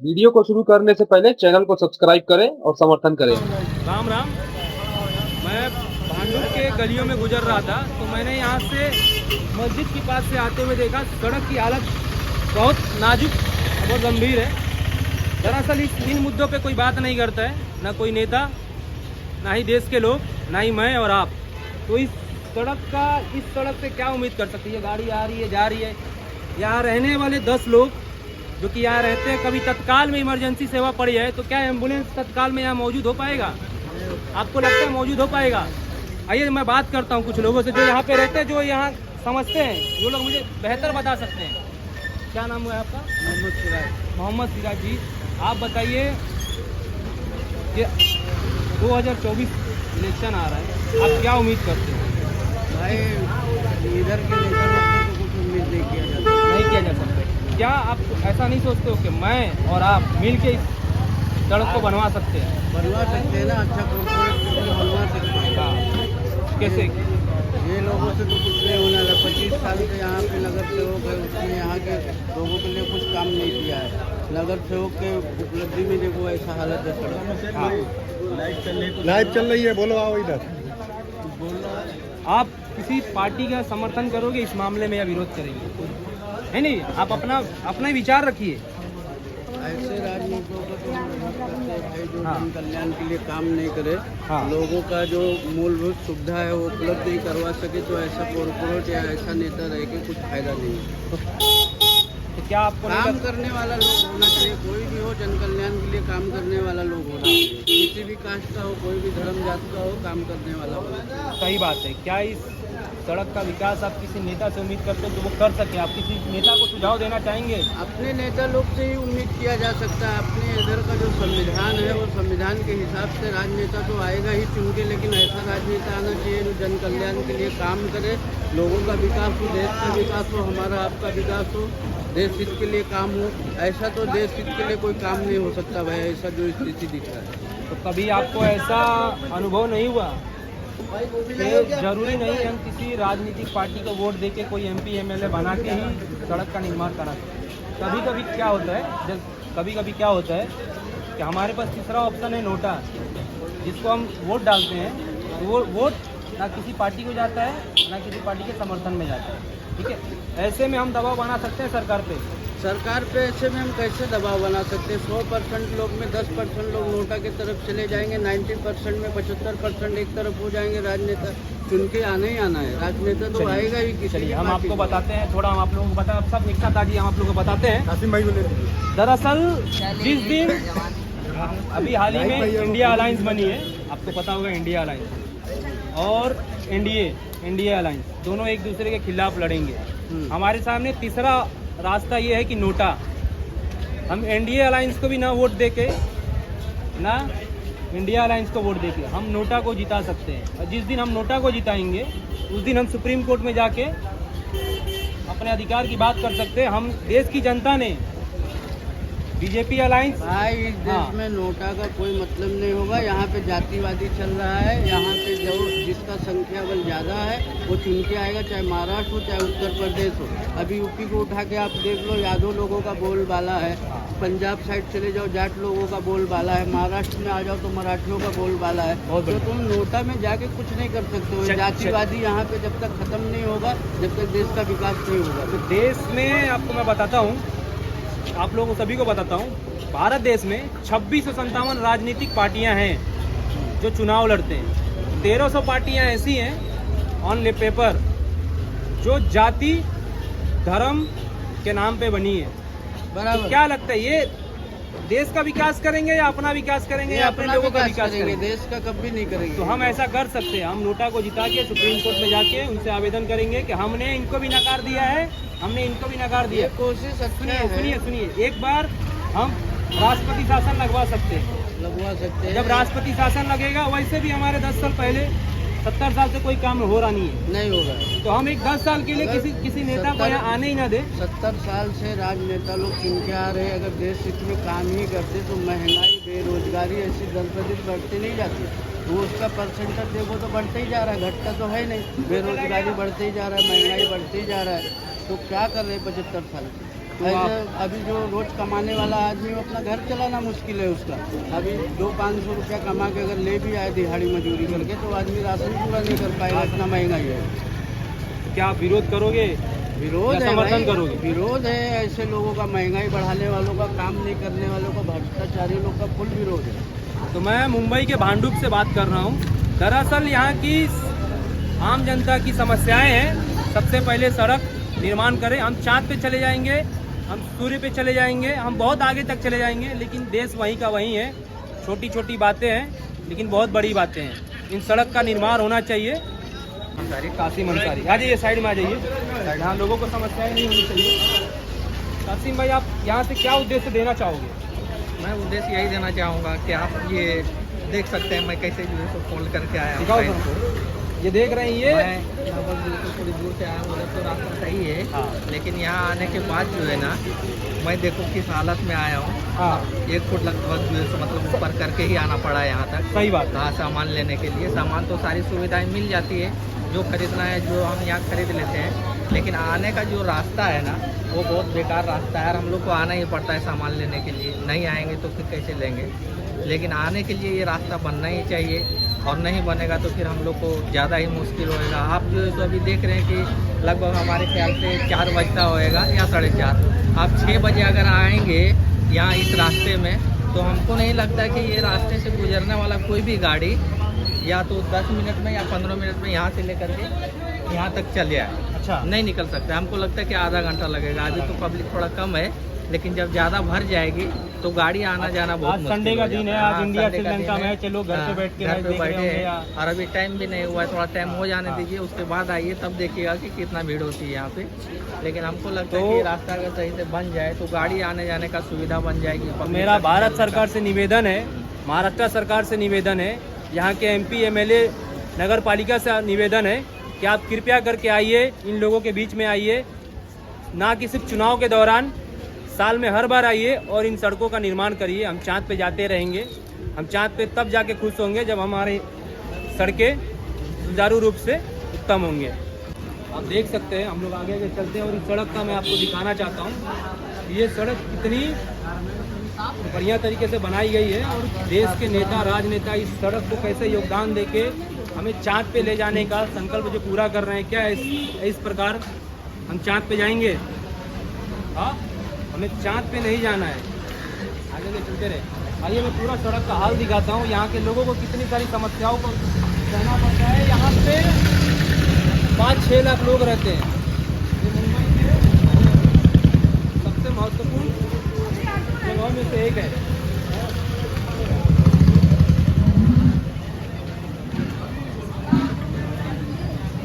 Video को शुरू करने से पहले चैनल को सब्सक्राइब करें और समर्थन करें। राम राम। मैं भांडुप के गलियों में गुजर रहा था तो मैंने यहाँ से मस्जिद के पास से आते हुए देखा सड़क की हालत बहुत नाजुक और बहुत गंभीर है। दरअसल इन मुद्दों पे कोई बात नहीं करता है, ना कोई नेता, ना ही देश के लोग, ना ही मैं और आप। तो इस सड़क से क्या उम्मीद कर सकती है? गाड़ी आ रही है, जा रही है। यहाँ रहने वाले 10 लोग जो कि यहाँ रहते हैं, कभी तत्काल में इमरजेंसी सेवा पड़ी है तो क्या एम्बुलेंस तत्काल में यहाँ मौजूद हो पाएगा? आपको लगता है मौजूद हो पाएगा? आइए मैं बात करता हूँ कुछ लोगों से जो यहाँ पे रहते हैं, जो यहाँ समझते हैं, जो लोग मुझे बेहतर बता सकते हैं। क्या नाम हुआ आपका? मोहम्मद सिराज। मोहम्मद सिराज जी, आप बताइए कि 2024 इलेक्शन आ रहा है, आप क्या उम्मीद करते हैं? भाई इधर के नेता लोग से तो कुछ उम्मीद नहीं किया जाता। नहीं किया जा सकता। क्या आप ऐसा नहीं सोचते हो कि मैं और आप मिल के इस सड़क को बनवा सकते हैं? बनवा सकते हैं ना, अच्छा कॉर्पोरेट बनवा सकते हैं। हाँ, कैसे? ये लोगों से तो कुछ नहीं होने वाला। 25 साल से यहाँ पे नगर सेवक है, उसने यहाँ के लोगों के लिए कुछ काम नहीं किया है। नगर सेवक के उपलब्धि में देखो ऐसा हालत है सड़क। हाँ, लाइव चल रही है, बोलो आओ इधर। आप किसी पार्टी का समर्थन करोगे इस मामले में या विरोध करेंगे? है नहीं, आप अपना ही विचार रखिए। ऐसे राजनीतियों को तो भाई जो हाँ। जन कल्याण के लिए काम नहीं करे, हाँ। लोगों का जो मूलभूत सुविधा है वो उपलब्ध नहीं करवा सके, तो ऐसा कॉर्पोरेट या ऐसा नेता रह के कुछ फायदा नहीं है। तो क्या आपको नहीं काम लगता? करने वाला लोग होना चाहिए, कोई भी हो जन कल्याण के लिए काम करने वाला लोग होना चाहिए। किसी भी कास्ट का हो, कोई भी धर्म जात का हो, काम करने वाला होना चाहिए। सही बात है। क्या इस सड़क का विकास आप किसी नेता से उम्मीद करते हो तो वो कर सके? आप किसी नेता को सुझाव देना चाहेंगे? अपने नेता लोग से ही उम्मीद किया जा सकता है। अपने इधर का जो संविधान है वो संविधान के हिसाब से राजनेता तो आएगा ही चुन के, लेकिन ऐसा राजनेता आना चाहिए जो जन कल्याण के लिए काम करे, लोगों का विकास हो, देश का विकास हो, हमारा आपका विकास हो, देश हित के लिए काम हो। ऐसा तो देश हित के लिए कोई काम नहीं हो सकता भाई, ऐसा जो स्थिति दिख रहा है। तो कभी आपको ऐसा अनुभव नहीं हुआ कि जरूरी नहीं है हम किसी राजनीतिक पार्टी को वोट देके कोई MP MLA बना के ही सड़क का निर्माण करा सकते? कभी कभी क्या होता है, कि हमारे पास तीसरा ऑप्शन है नोटा, जिसको हम वोट डालते हैं तो वो वोट ना किसी पार्टी को जाता है ना किसी पार्टी के समर्थन में जाता है। ठीक है, ऐसे में हम दबाव बना सकते हैं सरकार पे। सरकार पे ऐसे में हम कैसे दबाव बना सकते हैं? 100% लोग में 10% लोग नोटा की तरफ चले जाएंगे, 90% में 75% एक तरफ हो जाएंगे। राजनेता चुन के आना ही आना है, राजनेता तो आएगा ही किसी चलिए भी हम पार्टी आपको का। बताते हैं, थोड़ा हम आप लोगों को बता, अब सब एक साथ आ जाइए, हम आप लोगों को बताते हैं। कासिम भाई को ले लीजिए। दरअसल जिस दिन अभी हाल ही में इंडिया अलायंस बनी है, आपको पता होगा, इंडिया अलायंस और इंडिया अलायंस दोनों एक दूसरे के खिलाफ लड़ेंगे। हमारे सामने तीसरा रास्ता ये है कि नोटा। हम इंडिया अलायंस को भी ना वोट देके ना इंडिया अलायंस को वोट देके हम नोटा को जिता सकते हैं। और जिस दिन हम नोटा को जिताएंगे उस दिन हम सुप्रीम कोर्ट में जाके अपने अधिकार की बात कर सकते हैं। हम देश की जनता ने बीजेपी अलायंस भाई इस देश में नोटा का कोई मतलब नहीं होगा। यहाँ पे जातिवादी चल रहा है। यहाँ पे जो जिसका संख्या बल ज़्यादा है वो चुन के आएगा, चाहे महाराष्ट्र हो चाहे उत्तर प्रदेश हो। अभी यूपी को उठा के आप देख लो, यादव लोगों का बोलबाला है। पंजाब साइड चले जाओ, जाट लोगों का बोलबाला है। महाराष्ट्र में आ जाओ तो मराठियों का बोलबाला है। तो तुम नोटा में जाके कुछ नहीं कर सकते हो। जातिवादी यहाँ पे जब तक खत्म नहीं होगा, जब तक देश का विकास नहीं होगा। तो देश में आपको मैं बताता हूँ, आप लोगों सभी को बताता हूँ, भारत देश में 2657 राजनीतिक पार्टियां हैं जो चुनाव लड़ते हैं। 1300 पार्टियां ऐसी हैं ऑन पेपर जो जाति धर्म के नाम पे बनी है। बराबर। क्या लगता है, ये देश का विकास करेंगे या अपना विकास करेंगे या अपने लोगों का विकास करेंगे? देश का कभी नहीं करेंगे। तो हम ऐसा कर सकते हैं, हम नोटा को जिता के सुप्रीम कोर्ट में जाके उनसे आवेदन करेंगे कि हमने इनको भी नकार दिया है, हमने इनको भी नकार दिया। ये कोशिश अच्छा है। सुनिए, एक बार हम राष्ट्रपति शासन लगवा सकते हैं। लगवा सकते हैं। जब राष्ट्रपति शासन लगेगा, वैसे भी हमारे 10 साल पहले 70 साल से कोई काम हो रहा नहीं है, नहीं होगा। तो हम एक 10 साल के लिए किसी नेता को यहाँ आने ही ना दे। 70 साल से राजनेता लोग चुन के आ रहे हैं। अगर देश हित में काम ही करते तो महंगाई बेरोजगारी ऐसी दर प्रतिदिन बढ़ती नहीं जाती। तो उसका परसेंटेज देखो तो बढ़ते ही जा रहा है, घटता तो है नहीं। बेरोजगारी बढ़ते ही जा रहा है, महंगाई बढ़ते ही जा रहा है। तो क्या कर रहे हैं 75 साल से? ऐसे अभी जो रोज कमाने वाला आदमी वो अपना घर चलाना मुश्किल है उसका। अभी 200-500 रुपया कमा के अगर ले भी आए दिहाड़ी मजदूरी करके तो आदमी राशन पूरा नहीं कर पाएगा, इतना महंगाई है। क्या आप विरोध करोगे? विरोध या है समर्थन भाई, करोगे? विरोध है ऐसे लोगों का, महंगाई बढ़ाने वालों का, काम नहीं करने वालों का, भ्रष्टाचारी लोग का फुल विरोध है। तो मैं मुंबई के भांडुप से बात कर रहा हूँ। दरअसल यहाँ की आम जनता की समस्याएं हैं। सबसे पहले सड़क निर्माण करें। हम चाँद पे चले जाएंगे, हम सूर्य पे चले जाएंगे, हम बहुत आगे तक चले जाएंगे, लेकिन देश वहीं का वहीं है। छोटी छोटी बातें हैं लेकिन बहुत बड़ी बातें हैं। इन सड़क का निर्माण होना चाहिए। अंसारी, कासिम अंसारी, आ जाइए, साइड में आ जाइए। यहाँ लोगों को समस्याएं नहीं होनी चाहिए। कासिम भाई, आप यहाँ से क्या उद्देश्य देना चाहोगे? मैं उद्देश्य यही देना चाहूँगा कि आप ये देख सकते हैं मैं कैसे जो है सो फोल्ड करके आया हूँ। दिखाओ हमको। ये देख रहे हैं ये मैं लगभग जो है थोड़ी दूर से आया हूँ, उधर तो रास्ता सही है। हाँ। लेकिन यहाँ आने के बाद जो है ना, मैं देखो किस हालत में आया हूँ। हाँ 1 फुट लगभग जो है सो मतलब ऊपर करके ही आना पड़ा यहाँ तक। सही बात है। हाँ, सामान लेने के लिए सामान तो सारी सुविधाएं मिल जाती है, जो खरीदना है जो हम यहाँ खरीद लेते हैं। लेकिन आने का जो रास्ता है ना, वो बहुत बेकार रास्ता है और हम लोग को आना ही पड़ता है सामान लेने के लिए। नहीं आएंगे तो फिर कैसे लेंगे? लेकिन आने के लिए ये रास्ता बनना ही चाहिए, और नहीं बनेगा तो फिर हम लोग को ज़्यादा ही मुश्किल होएगा। आप जो है तो अभी देख रहे हैं कि लगभग हमारे ख्याल से 4 बजता होएगा या 4:30। आप 6 बजे अगर आएंगे यहाँ इस रास्ते में, तो हमको नहीं लगता कि ये रास्ते से गुजरने वाला कोई भी गाड़ी या तो 10 मिनट में या 15 मिनट में यहाँ से लेकर के यहाँ तक चल जाए। अच्छा, नहीं निकल सकता। हमको लगता है कि आधा घंटा लगेगा। अभी तो पब्लिक थोड़ा कम है, लेकिन जब ज़्यादा भर जाएगी तो गाड़ी आना जाना बहुत आज मुश्किल संडे का हो दिन है। जाता आज इंडिया संडे का श्रीलंका दिन है। मैच है, लोग घर पे हाँ, बैठ के घर मैच पे देख रहे बैठे होंगे हैं। या और अभी टाइम भी नहीं हुआ है, थोड़ा टाइम हो जाने दीजिए, उसके बाद आइए, तब देखिएगा कि कितना भीड़ होती है यहाँ पे। लेकिन हमको लगता है कि ये रास्ता अगर सही से बन जाए तो गाड़ी आने जाने का सुविधा बन जाएगी। तो public मेरा का भारत भी सरकार से निवेदन है, महाराष्ट्र सरकार से निवेदन है, यहाँ के MP MLA नगर पालिका से निवेदन है कि आप कृपया करके आइए, इन लोगों के बीच में आइए, ना कि सिर्फ चुनाव के दौरान, साल में हर बार आइए और इन सड़कों का निर्माण करिए। हम चाँद पे जाते रहेंगे। हम चाँद पे तब जाके खुश होंगे जब हमारे सड़कें सुचारू रूप से उत्तम होंगे। आप देख सकते हैं, हम लोग आगे आगे चलते हैं और इस सड़क का मैं आपको दिखाना चाहता हूँ। ये सड़क कितनी बढ़िया तरीके से बनाई गई है और देश के नेता राजनेता इस सड़क को कैसे योगदान देके हमें चाँद पे ले जाने का संकल्प जो पूरा कर रहे हैं। क्या इस प्रकार हम चाँद पे जाएंगे? हाँ, हमें चाँद पे नहीं जाना है। आगे आगे चलते रहे। आइए मैं पूरा सड़क का हाल दिखाता हूँ। यहाँ के लोगों को कितनी सारी समस्याओं को सहना पड़ता है। यहाँ पे 5-6 लाख लोग रहते हैं। ये मुंबई के सबसे महत्वपूर्ण जगहों में से एक है।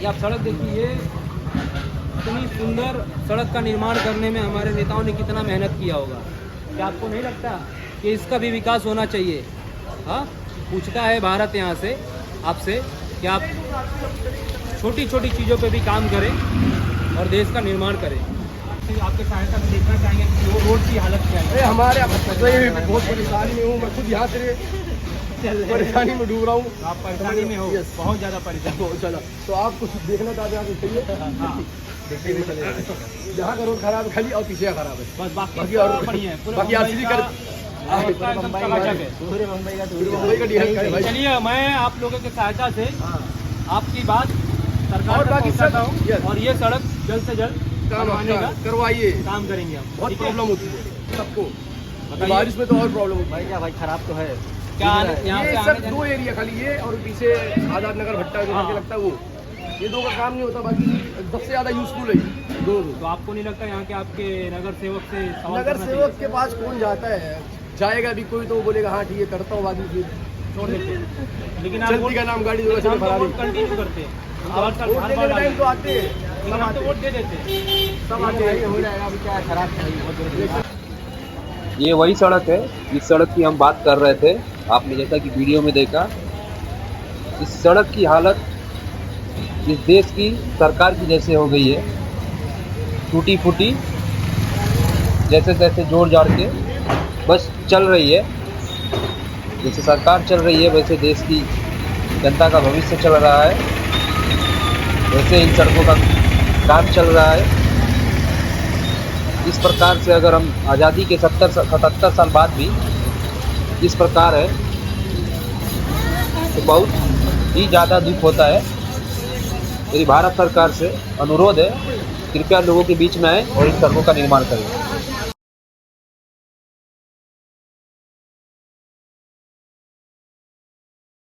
ये आप सड़क देखिए, इतनी सुंदर सड़क का निर्माण करने में हमारे नेताओं ने कितना मेहनत किया होगा। क्या आपको नहीं लगता कि इसका भी विकास होना चाहिए? हाँ, पूछता है भारत यहाँ से आपसे कि आप छोटी छोटी चीज़ों पे भी काम करें और देश का निर्माण करें। आपके सहायता में देखना चाहेंगे कि वो रोड की हालत क्या है। हमारे बहुत परेशानी में हूँ, मैं खुद यहाँ से परेशानी में डूब रहा हूँ। आप परेशानी में हो, बहुत ज़्यादा परेशानी। बहुत ज़्यादा। तो आप कुछ देखना चाहते हैं? आप चाहिए हाँ, देखते नहीं चले। जहाँ का रोड खराब है खाली और पीछे खराब है, बस बाकी और बढ़िया है। बाकी आरसीबी कर पूरे मुंबई का मुंबई का डिजाइन है भाई। चलिए, मैं आप लोगों की सहायता से आपकी बात सरकार और तक बाकी पहुंचाता सब- हूँ yes। और ये सड़क जल्द से जल्द काम बनवाने का करवाइए। काम करेंगे हम। बहुत ठीक है? प्रॉब्लम होती है सबको, बताइए। बारिश में तो और प्रॉब्लम होती है। भाई क्या भाई, खराब तो है। क्या यहाँ ये से सब आने जाने- 2 एरिया खाली, ये और पीछे आजाद नगर भट्टा जो हाँ। लगता है वो, ये 2 का काम नहीं होता। बाकी सबसे ज़्यादा यूजफुल है 2 तो आपको नहीं लगता यहाँ के आपके नगर सेवक से सवाल नगर करना सेवक के पास कौन जाता है? जाएगा भी कोई तो वो बोलेगा हाँ ठीक है करता हूँ, बाकी फिर छोड़ देते हैं? लेकिन आप चलती का नाम गाड़ी जो हम तो फरारी। वोट कंटिन्यू करते हैं। हम तो हर साल वोट हर देने बार के टाइम तो डालते हैं। आते हैं, लेकिन सब हम तो आते वोट हैं, दे देते हैं। सब आते हैं। हो जाएगा, अभी क्या खराब चाहिए। ये वही सड़क है, इस सड़क की हम बात कर रहे थे। आपने जैसा कि वीडियो में देखा, इस सड़क की हालत इस देश की सरकार की जैसे हो गई है, टूटी फूटी, जैसे तैसे जोड़ जाड़ के बस चल रही है। जैसे सरकार चल रही है वैसे देश की जनता का भविष्य चल रहा है, वैसे इन सड़कों का काम चल रहा है। इस प्रकार से अगर हम आज़ादी के 77 साल बाद भी इस प्रकार है तो बहुत ही ज़्यादा दुख होता है। मेरी भारत सरकार से अनुरोध है, कृपया लोगों के बीच में आए और इन सड़कों का निर्माण करें।